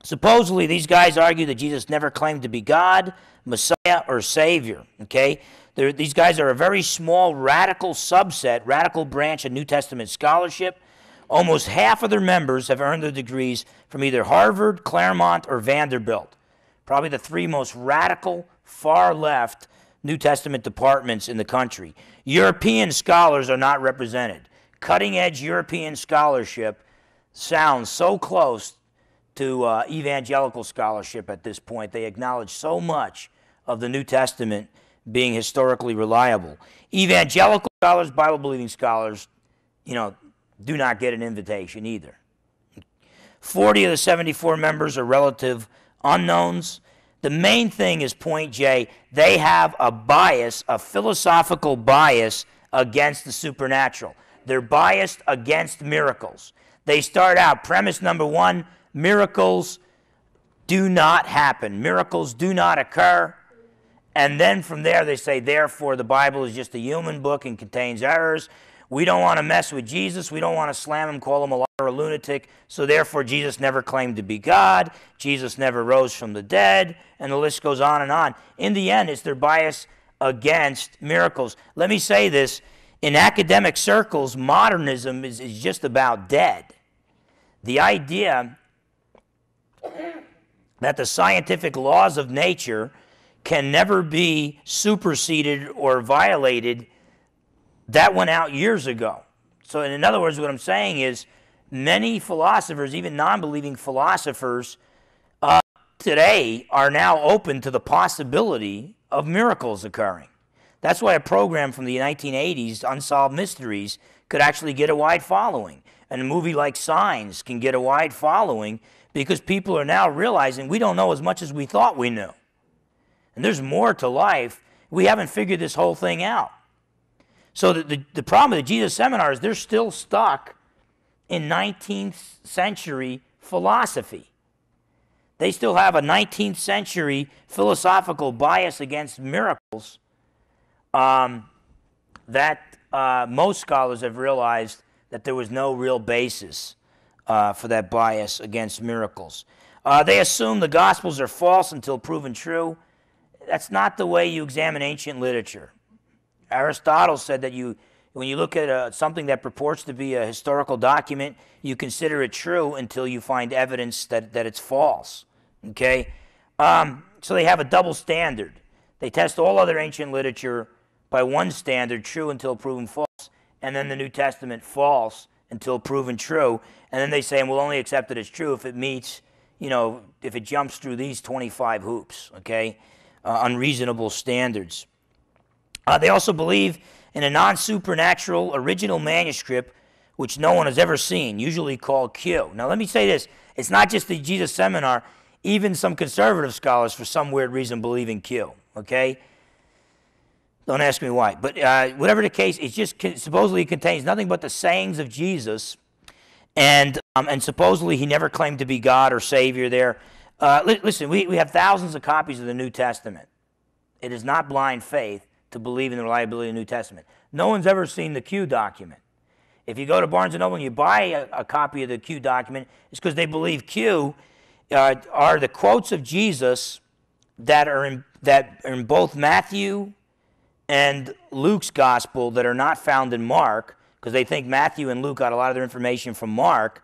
Supposedly, these guys argue that Jesus never claimed to be God, Messiah, or Savior, okay? These guys are a very small radical subset, radical branch of New Testament scholarship. Almost half of their members have earned their degrees from either Harvard, Claremont, or Vanderbilt. Probably the three most radical, far-left New Testament departments in the country. European scholars are not represented. Cutting-edge European scholarship sounds so close to evangelical scholarship at this point. They acknowledge so much of the New Testament being historically reliable. Evangelical scholars, Bible-believing scholars, do not get an invitation either. 40 of the 74 members are relative unknowns. The main thing is point J, they have a bias, a philosophical bias against the supernatural. They're biased against miracles. They start out, premise number one, miracles do not happen. Miracles do not occur. And then from there they say, therefore, the Bible is just a human book and contains errors. We don't want to mess with Jesus. We don't want to slam him, call him a liar or a lunatic. So therefore, Jesus never claimed to be God. Jesus never rose from the dead. And the list goes on and on. In the end, it's their bias against miracles. Let me say this. In academic circles, modernism is just about dead. The idea that the scientific laws of nature can never be superseded or violated, that went out years ago. So in other words, what I'm saying is many philosophers, even non-believing philosophers, today are now open to the possibility of miracles occurring. That's why a program from the 1980s, Unsolved Mysteries, could actually get a wide following. And a movie like Signs can get a wide following because people are now realizing we don't know as much as we thought we knew. And there's more to life. We haven't figured this whole thing out. So the problem with the Jesus Seminar is they're still stuck in 19th century philosophy. They still have a 19th century philosophical bias against miracles that most scholars have realized that there was no real basis for that bias against miracles. They assume the Gospels are false until proven true. That's not the way you examine ancient literature. Aristotle said that when you look at something that purports to be a historical document, you consider it true until you find evidence that it's false. Okay? So they have a double standard. They test all other ancient literature by one standard, true until proven false, and then the New Testament, false until proven true. And then they say, and we'll only accept it as true if it meets, if it jumps through these 25 hoops, okay? Unreasonable standards. They also believe in a non-supernatural original manuscript which no one has ever seen, usually called Q. Now let me say this, it's not just the Jesus Seminar, even some conservative scholars for some weird reason believe in Q, okay? Don't ask me why. But whatever the case, it just supposedly contains nothing but the sayings of Jesus, and supposedly he never claimed to be God or Savior there. Listen, we have thousands of copies of the New Testament. It is not blind faith to believe in the reliability of the New Testament. No one's ever seen the Q document. If you go to Barnes & Noble and you buy a copy of the Q document, it's because they believe Q are the quotes of Jesus that are in both Matthew and Luke's gospel that are not found in Mark, because they think Matthew and Luke got a lot of their information from Mark,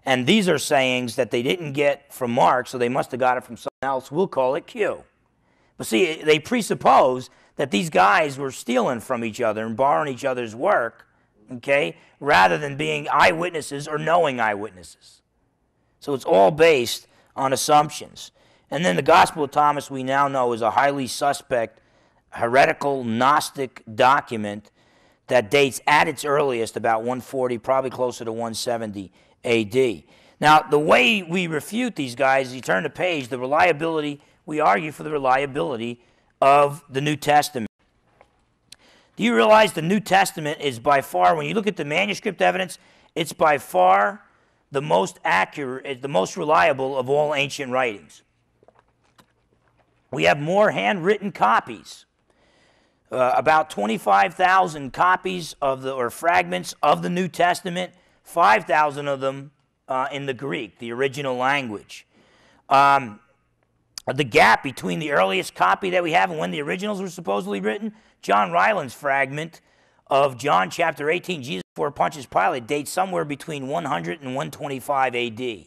and these are sayings that they didn't get from Mark, so they must have got it from someone else. We'll call it Q. But see, they presuppose that these guys were stealing from each other and borrowing each other's work, okay, rather than being eyewitnesses or knowing eyewitnesses. So it's all based on assumptions. And then the Gospel of Thomas, we now know, is a highly suspect, heretical, Gnostic document that dates at its earliest about 140, probably closer to 170 A.D. Now, the way we refute these guys is you turn the page, the reliability, we argue for the reliability of the New Testament. Do you realize the New Testament is by far, when you look at the manuscript evidence, it's by far the most accurate, the most reliable of all ancient writings. We have more handwritten copies, about 25,000 copies of or fragments of the New Testament. 5,000 of them in the Greek, the original language. The gap between the earliest copy that we have and when the originals were supposedly written, John Ryland's fragment of John chapter 18, Jesus before Pontius Pilate, dates somewhere between 100 and 125 AD.